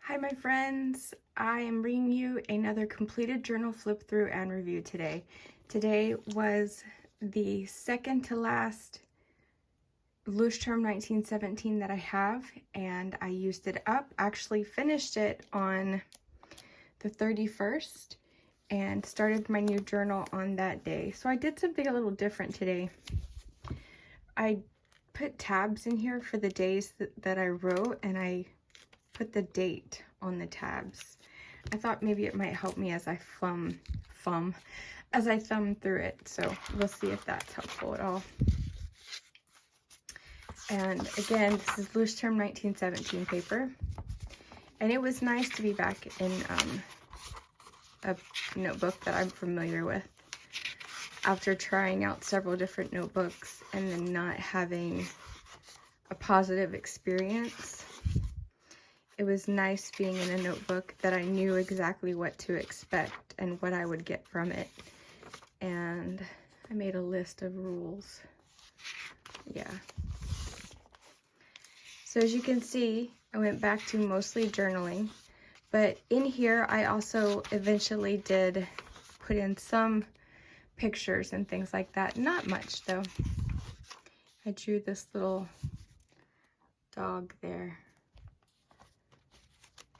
Hi my friends, I am bringing you another completed journal flip through and review today. Today was the second to last Leuchtturm 1917 that I have, and I used it up, actually finished it on the 31st and started my new journal on that day. So I did something a little different today. I put tabs in here for the days that I wrote, and I put the date on the tabs. I thought maybe it might help me as I thumb through it. So we'll see if that's helpful at all. And again, this is Leuchtturm 1917 paper. And it was nice to be back in a notebook that I'm familiar with after trying out several different notebooks and then not having a positive experience. It was nice being in a notebook that I knew exactly what to expect and what I would get from it. And I made a list of rules. Yeah. So as you can see, I went back to mostly journaling, but in here I also eventually did put in some pictures and things like that. Not much though. I drew this little dog there.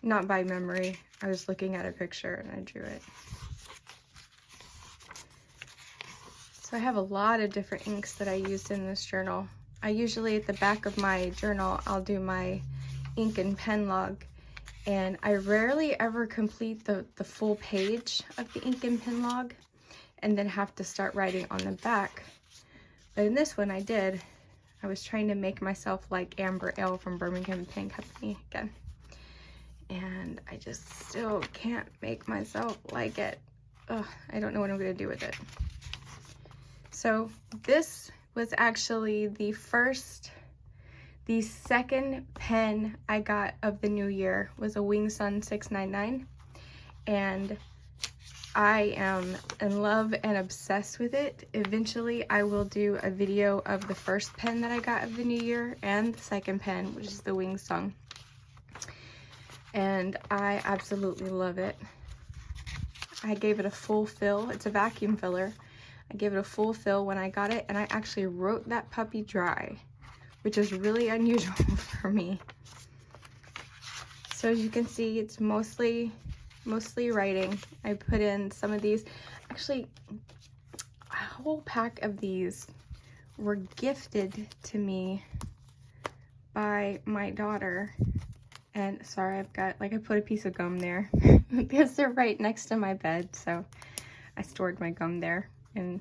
Not by memory. I was looking at a picture and I drew it. So I have a lot of different inks that I used in this journal. I usually, at the back of my journal, I'll do my ink and pen log. And I rarely ever complete the full page of the ink and pen log and then have to start writing on the back. But in this one I did. I was trying to make myself like Amber Ale from Birmingham Pen Co again. And I just still can't make myself like it. Ugh, I don't know what I'm gonna do with it. So this was actually the second pen I got of the new year. Was a Wing Sun 699, and I am in love and obsessed with it. Eventually I will do a video of the first pen that I got of the new year and the second pen, which is the Wing Sun. And I absolutely love it. I gave it a full fill. It's a vacuum filler. I gave it a full fill when I got it, and I actually wrote that puppy dry, which is really unusual for me. So as you can see, it's mostly writing. I put in some of these. Actually, a whole pack of these were gifted to me by my daughter. And sorry, I've got, like, I put a piece of gum there because they're right next to my bed. So I stored my gum there. And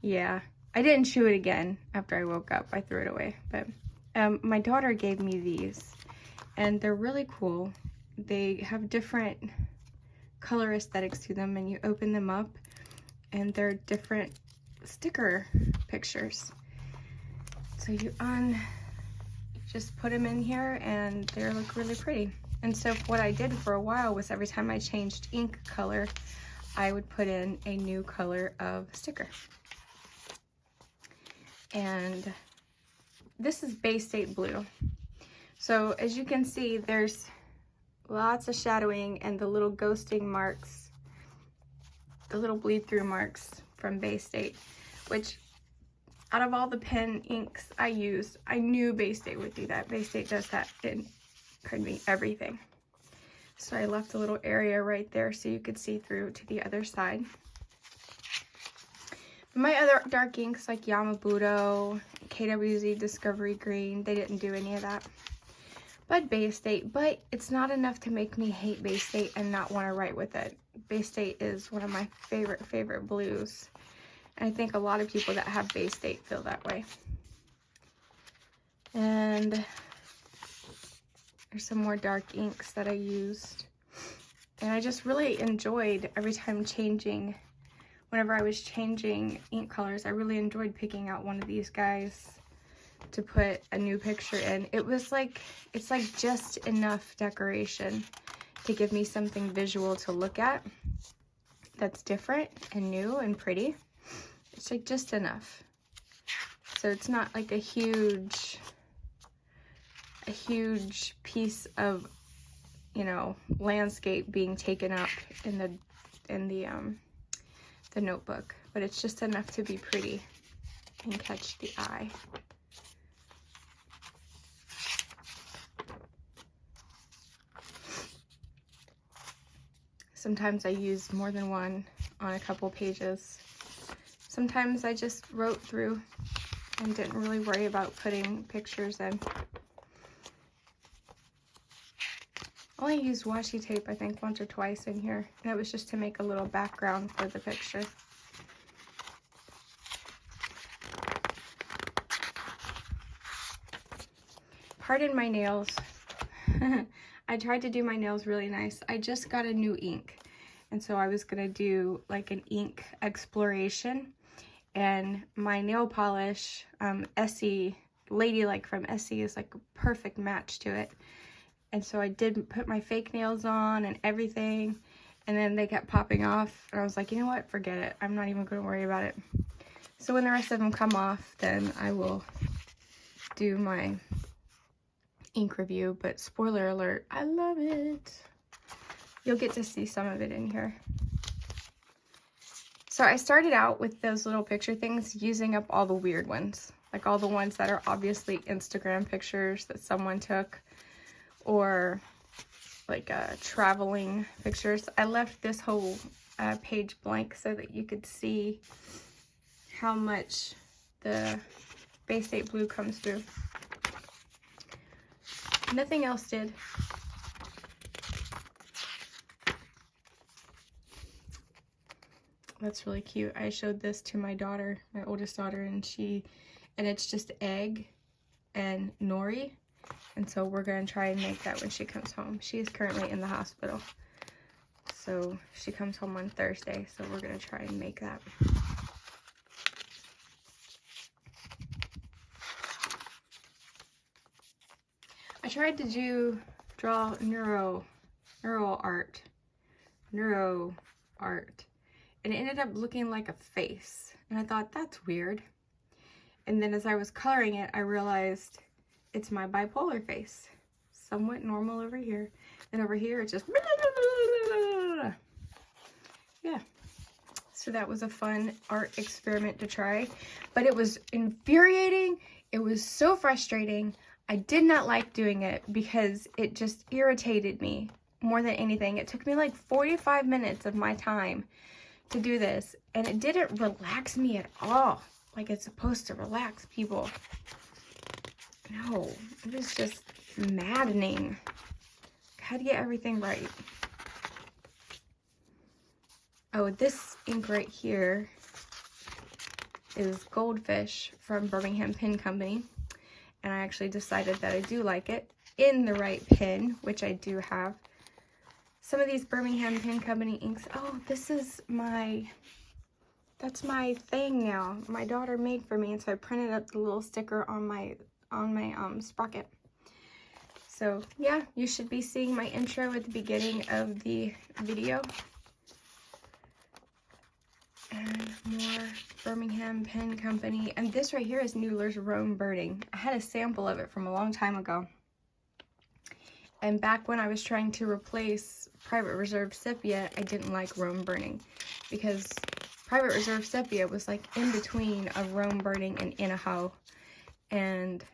yeah, I didn't chew it again after I woke up. I threw it away. But my daughter gave me these, and they're really cool. They have different color aesthetics to them, and you open them up and they're different sticker pictures. So you just put them in here and they look really pretty. And so what I did for a while was every time I changed ink color, I would put in a new color of sticker. And this is Bay State Blue. So as you can see, there's lots of shadowing and the little ghosting marks, the little bleed through marks from Bay State, which out of all the pen inks I used, I knew Bay State would do that. Bay State does that in, pardon me, everything. So I left a little area right there so you could see through to the other side. My other dark inks like Yamabudo, KWZ Discovery Green, they didn't do any of that. But Bay State, but it's not enough to make me hate Bay State and not want to write with it. Bay State is one of my favorite blues. I think a lot of people that have Bay State feel that way. And there's some more dark inks that I used. And I just really enjoyed every time whenever I was changing ink colors, I really enjoyed picking out one of these guys to put a new picture in. It's like just enough decoration to give me something visual to look at that's different and new and pretty. It's like just enough. So it's not like a huge piece of you know, landscape being taken up in the notebook, but it's just enough to be pretty and catch the eye. Sometimes I use more than one on a couple pages. Sometimes I just wrote through and didn't really worry about putting pictures in. I only used washi tape, I think, once or twice in here, and it was just to make a little background for the picture. Pardon my nails. I tried to do my nails really nice. I just got a new ink, and so I was gonna do like an ink exploration, and my nail polish, Essie, Ladylike from Essie, is like a perfect match to it. And so I did put my fake nails on and everything, and then they kept popping off, and I was like, you know what, forget it, I'm not even gonna worry about it. So when the rest of them come off, then I will do my ink review. But spoiler alert, I love it. You'll get to see some of it in here. So I started out with those little picture things, using up all the weird ones, like all the ones that are obviously Instagram pictures that someone took, or like traveling pictures. I left this whole page blank so that you could see how much the Bay State Blue comes through. Nothing else did. That's really cute. I showed this to my daughter, my oldest daughter, and it's just egg and nori. And so we're gonna try and make that when she comes home. She is currently in the hospital. So she comes home on Thursday, so we're gonna try and make that. I tried to draw neuro art, and it ended up looking like a face. And I thought, that's weird. And then as I was coloring it, I realized it's my bipolar face. Somewhat normal over here. And over here, it's just... Yeah. So that was a fun art experiment to try. But it was infuriating. It was so frustrating. I did not like doing it because it just irritated me more than anything. It took me like 45 minutes of my time to do this, and it didn't relax me at all, like it's supposed to relax people. No, it was just maddening. I had to get everything right. Oh, this ink right here is Goldfish from Birmingham Pen Company. And I actually decided that I do like it in the right pen, which I do have. Some of these Birmingham Pen Company inks. Oh, this is that's my thing now. My daughter made for me, and so I printed up the little sticker on my sprocket. So yeah, you should be seeing my intro at the beginning of the video. And more Birmingham Pen Company. And this right here is Newler's Rome Burning. I had a sample of it from a long time ago. And back when I was trying to replace Private Reserve Sepia, I didn't like Rome Burning. Because Private Reserve Sepia was like in between a Rome Burning and Inaho. And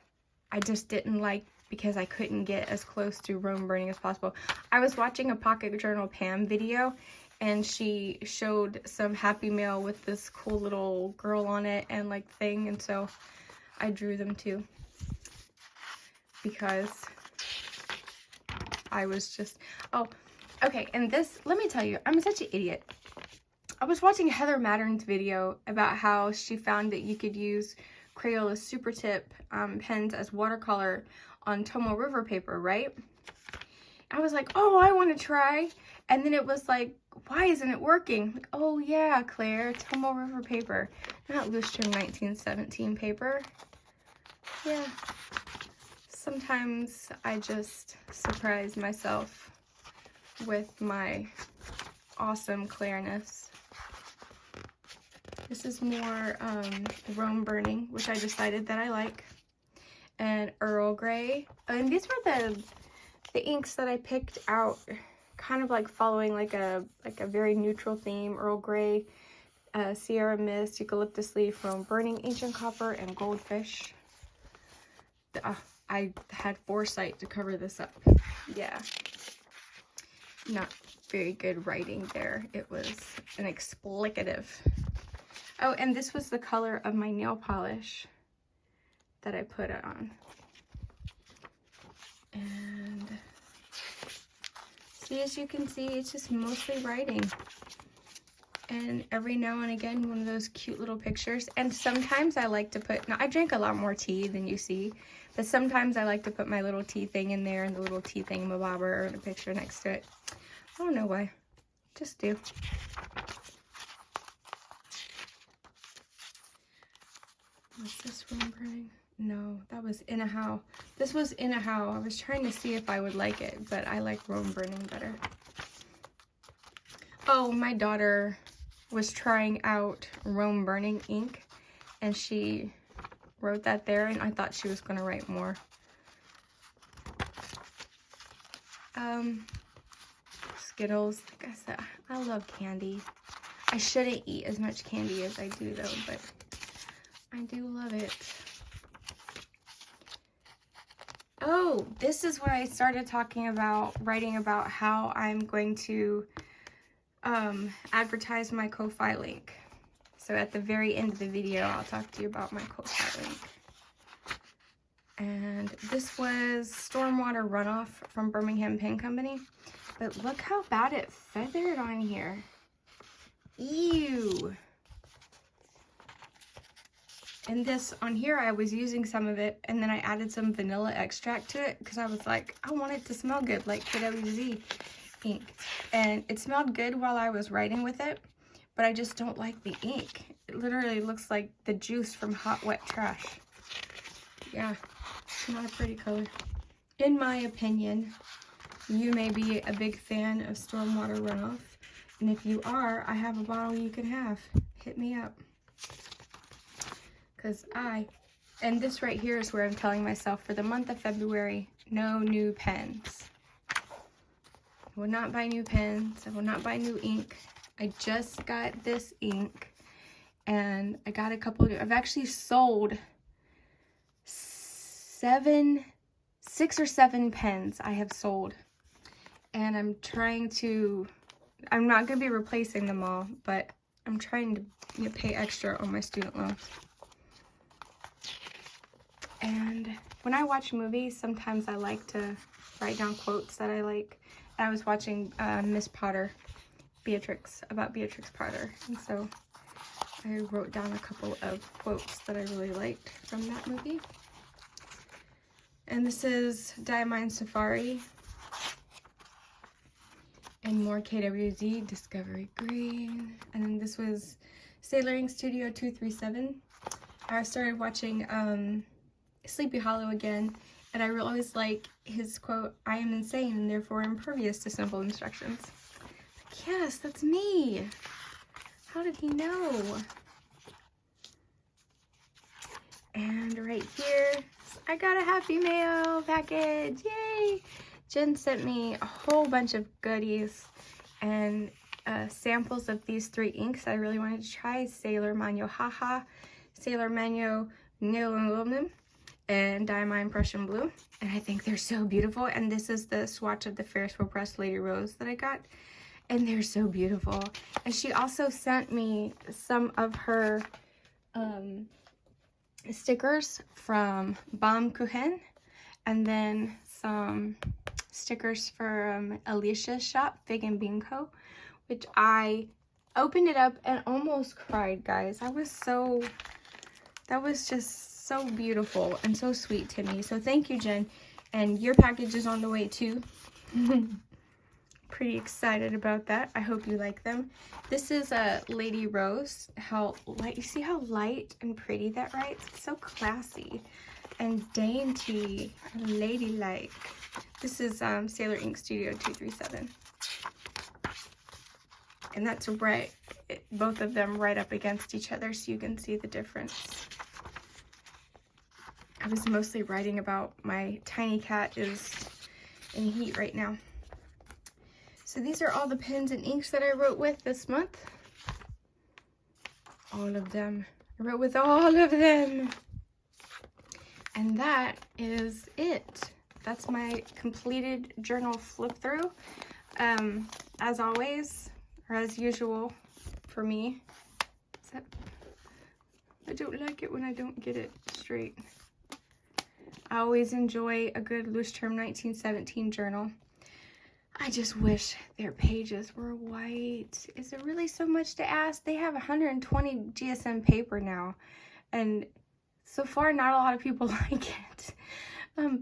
I just didn't like, because I couldn't get as close to Rome Burning as possible. I was watching a Pocket Journal Pam video, and she showed some Happy Mail with this cool little girl on it and like thing, and so I drew them too, because I was just, oh, okay, and this, let me tell you, I'm such an idiot. I was watching Heather Mattern's video about how she found that you could use Crayola Super Tip pens as watercolor on Tomoe River paper, right? I was like, oh, I want to try. And then it was like, why isn't it working? Like, oh yeah, Claire, Tomoe River paper, not Leuchtturm 1917 paper. Yeah. Sometimes I just surprise myself with my awesome Claire-ness. This is more Rome Burning, which I decided that I like. And Earl Grey. And these were the inks that I picked out, kind of like following like a very neutral theme: Earl Grey, Sierra Mist, Eucalyptus Leaf, Rome Burning, Ancient Copper, and Goldfish. I had foresight to cover this up. Yeah. Not very good writing there. It was an explicative. Oh, and this was the color of my nail polish that I put it on. And see, as you can see, it's just mostly writing. And every now and again, one of those cute little pictures. And sometimes I like to put, now I drink a lot more tea than you see, but sometimes I like to put my little tea thing in there and the little tea thingamabobber and a picture next to it. I don't know why. Just do. What's this one burning? No, that was In a How. This was In a How. I was trying to see if I would like it, but I like Rome Burning better. Oh, my daughter was trying out Rome Burning ink, and she wrote that there, and I thought she was going to write more. Skittles. Like I said, I love candy. I shouldn't eat as much candy as I do, though, but I do love it. Oh, this is what I started talking about, writing about how I'm going to advertise my Ko-Fi link. So at the very end of the video, I'll talk to you about my Ko-Fi link. And this was Stormwater Runoff from Birmingham Pen Company. But look how bad it feathered on here. Ew. And this, on here, I was using some of it, and then I added some vanilla extract to it, because I was like, I want it to smell good, like KWZ ink. And it smelled good while I was writing with it, but I just don't like the ink. It literally looks like the juice from hot, wet trash. Yeah, it's not a pretty color. In my opinion, you may be a big fan of Stormwater Runoff, and if you are, I have a bottle you can have. Hit me up. And this right here is where I'm telling myself for the month of February, no new pens. I will not buy new pens. I will not buy new ink. I just got this ink, and I got a couple of, I've actually sold 6 or 7 pens I have sold. And I'm trying to, I'm not going to be replacing them all, but I'm trying to pay extra on my student loans. And when I watch movies, sometimes I like to write down quotes that I like. I was watching Miss Potter, about Beatrix Potter. And so I wrote down a couple of quotes that I really liked from that movie. And this is Diamine Safari. And more KWZ, Discovery Green. And then this was Sailoring Studio 237. I started watching Sleepy Hollow again, and I always like his quote, I am insane and therefore impervious to simple instructions. Like, yes, that's me. How did he know? And right here, I got a Happy Mail package. Yay! Jen sent me a whole bunch of goodies and samples of these 3 inks I really wanted to try. Sailor Manyo Haha, Sailor Manyo Nail Aluminum, and Diamine Prussian Blue. And I think they're so beautiful. And this is the swatch of the Ferris Wheel Press Lady Rose that I got. And they're so beautiful. And she also sent me some of her stickers from Baumkuchen. And then some stickers from Alicia's shop, Fig and Bean Co., which I opened it up and almost cried, guys. That was just so beautiful and so sweet to me. So thank you, Jen. And your package is on the way too. Pretty excited about that. I hope you like them. This is a Lady Rose. How light, you see how light and pretty that writes? It's so classy and dainty and ladylike. This is Sailor Ink Studio 237. And that's right, both of them right up against each other so you can see the difference. I was mostly writing about my tiny cat is any heat right now. So these are all the pens and inks that I wrote with this month. All of them. I wrote with all of them. And that is it. That's my completed journal flip through. As always, or as usual for me, I don't like it when I don't get it straight. I always enjoy a good Leuchtturm 1917 journal. I just wish their pages were white. Is it really so much to ask? They have 120 GSM paper now, and so far not a lot of people like it.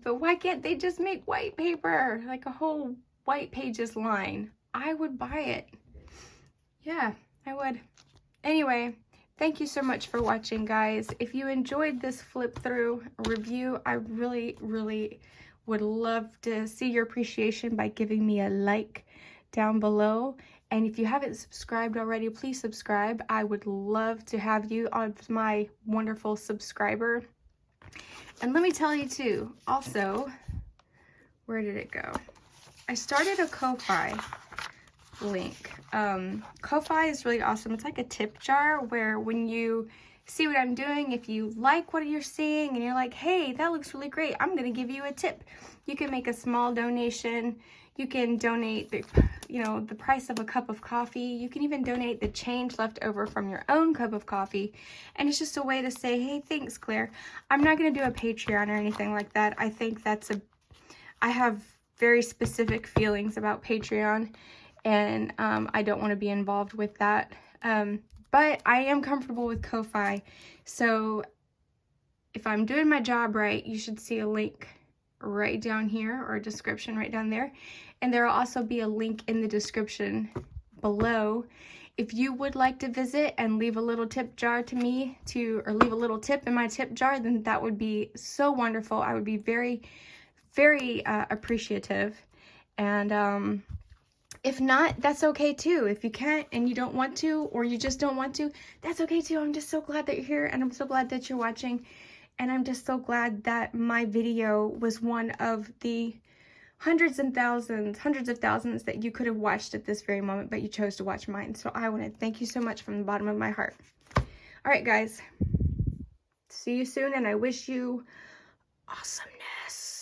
But why can't they just make white paper, like a whole white pages line? I would buy it. Yeah, I would. Anyway, thank you so much for watching, guys. If you enjoyed this flip through review, I really, really would love to see your appreciation by giving me a like down below. And if you haven't subscribed already, please subscribe. I would love to have you as my wonderful subscriber. And let me tell you too, also, where did it go? I started a Ko-Fi link. Ko-Fi is really awesome. It's like a tip jar where when you see what I'm doing, if you like what you're seeing and you're like, hey, that looks really great, I'm gonna give you a tip. You can make a small donation. You can donate the, the price of a cup of coffee. You can even donate the change left over from your own cup of coffee. And it's just a way to say, hey, thanks, Claire. I'm not gonna do a Patreon or anything like that. I think I have very specific feelings about Patreon, and I don't want to be involved with that. But I am comfortable with Ko-Fi. So if I'm doing my job right, you should see a link right down here, or a description right down there. And there will also be a link in the description below. If you would like to visit and leave a little tip jar to me, or leave a little tip in my tip jar, then that would be so wonderful. I would be very, very appreciative. And if not, that's okay too. If you can't and you don't want to, or you just don't want to, that's okay too. I'm just so glad that you're here, and I'm so glad that you're watching. And I'm just so glad that my video was one of the hundreds of thousands that you could have watched at this very moment, but you chose to watch mine. So I want to thank you so much from the bottom of my heart. All right, guys. See you soon, and I wish you awesomeness.